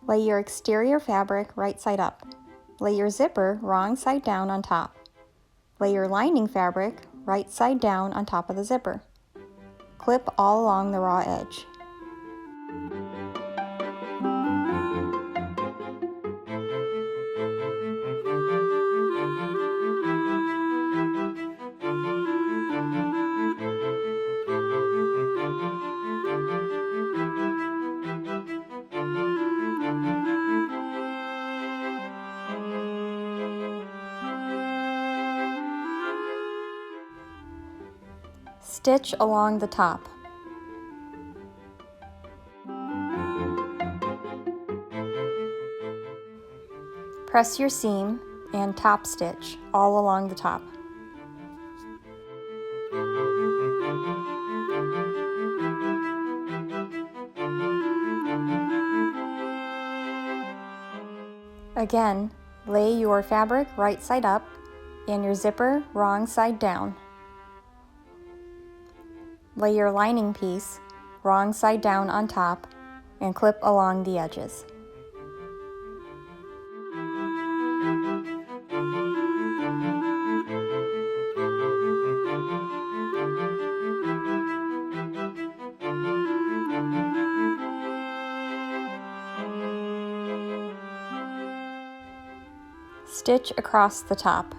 Lay your exterior fabric right side up. Lay your zipper wrong side down on top. Lay your lining fabric right side down on top of the zipper. Clip all along the raw edge. Stitch along the top. Press your seam and top stitch all along the top. Again, lay your fabric right side up and your zipper wrong side down. Lay your lining piece wrong side down on top and clip along the edges. Stitch across the top.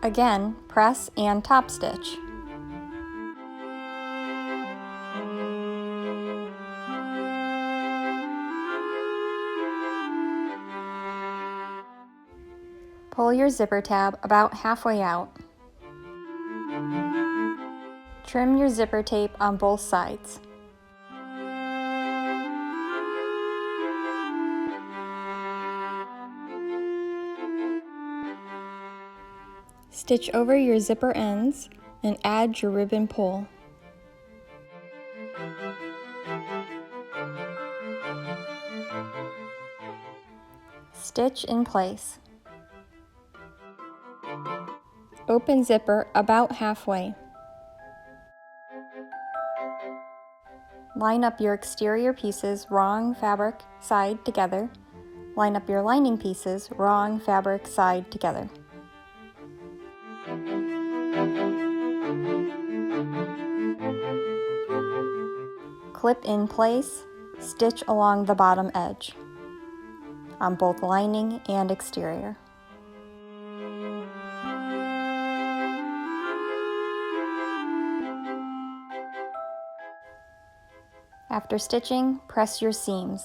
Again, press and top stitch. Pull your zipper tab about halfway out. Trim your zipper tape on both sides. Stitch over your zipper ends and add your ribbon pull. Stitch in place. Open zipper about halfway. Line up your exterior pieces wrong fabric side together. Line up your lining pieces wrong fabric side together. Clip in place, stitch along the bottom edge on both lining and exterior. After stitching, press your seams.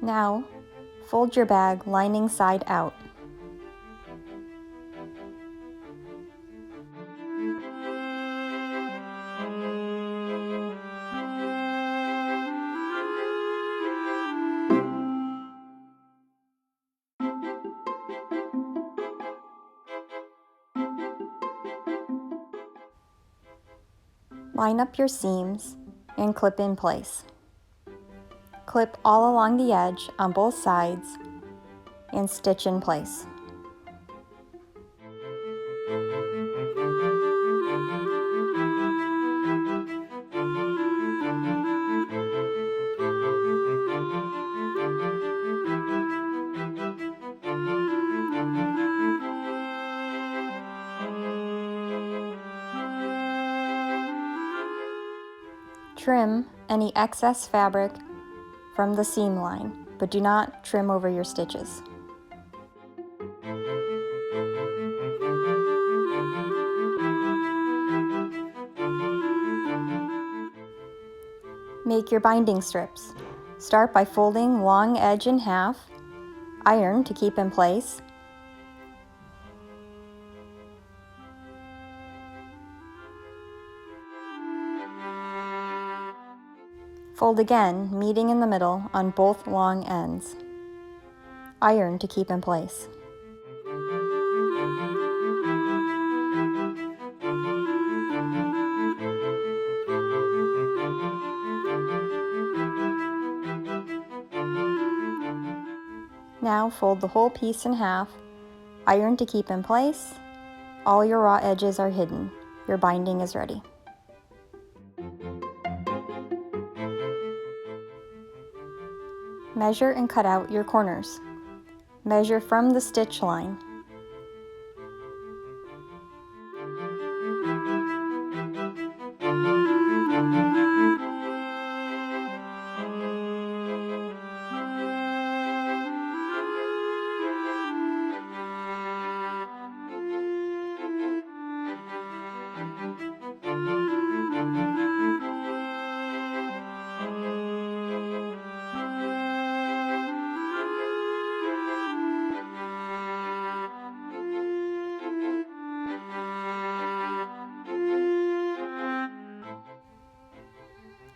Now, fold your bag lining side out. Line up your seams and clip in place. Clip all along the edge on both sides and stitch in place. Trim any excess fabric from the seam line, but do not trim over your stitches. Make your binding strips. Start by folding long edge in half, iron to keep in place, fold again, meeting in the middle on both long ends. Iron to keep in place. Now fold the whole piece in half, iron to keep in place. All your raw edges are hidden. Your binding is ready. Measure and cut out your corners. Measure from the stitch line.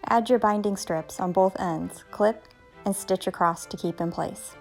Add your binding strips on both ends, clip, and stitch across to keep in place.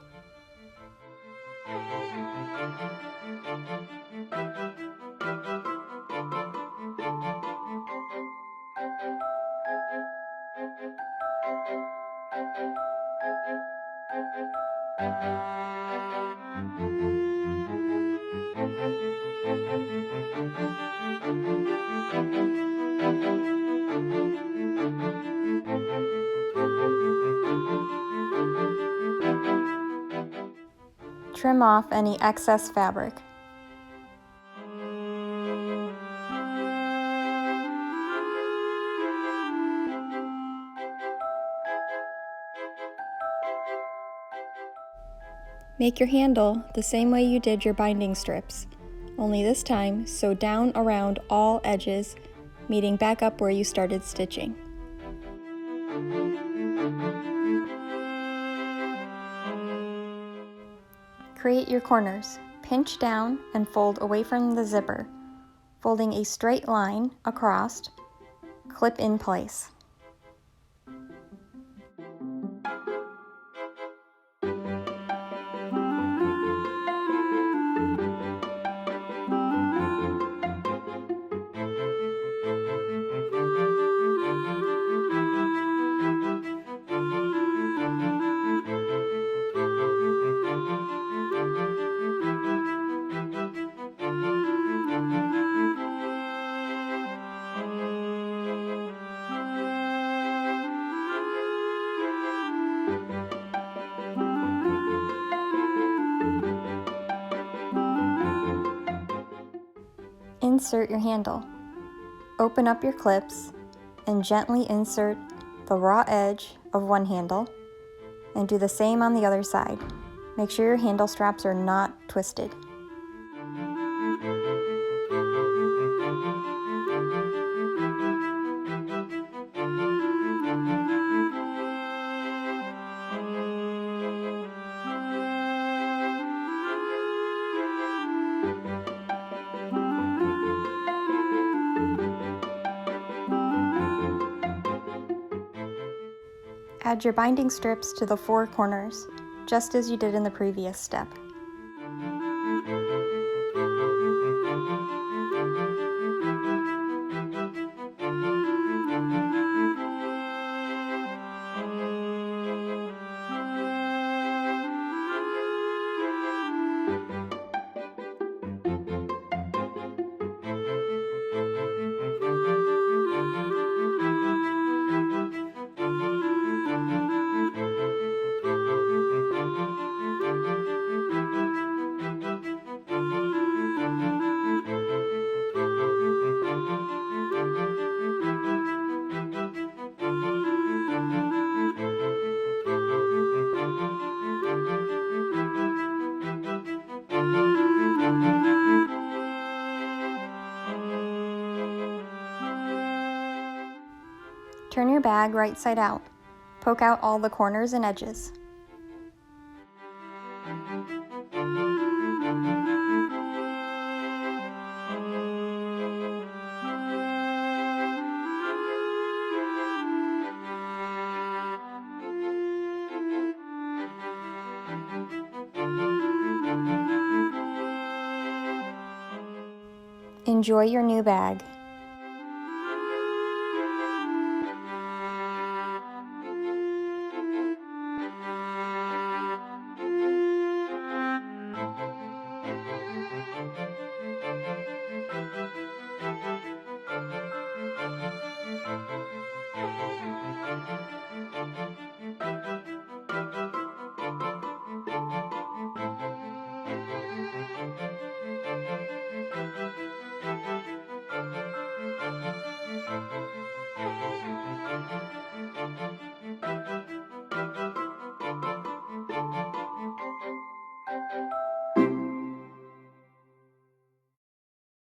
Trim off any excess fabric. Make your handle the same way you did your binding strips, only this time sew down around all edges, meeting back up where you started stitching. Create your corners. Pinch down and fold away from the zipper, folding a straight line across, clip in place. Insert your handle. Open up your clips and gently insert the raw edge of one handle and do the same on the other side. Make sure your handle straps are not twisted. Add your binding strips to the four corners, just as you did in the previous step. Turn your bag right side out. Poke out all the corners and edges. Enjoy your new bag.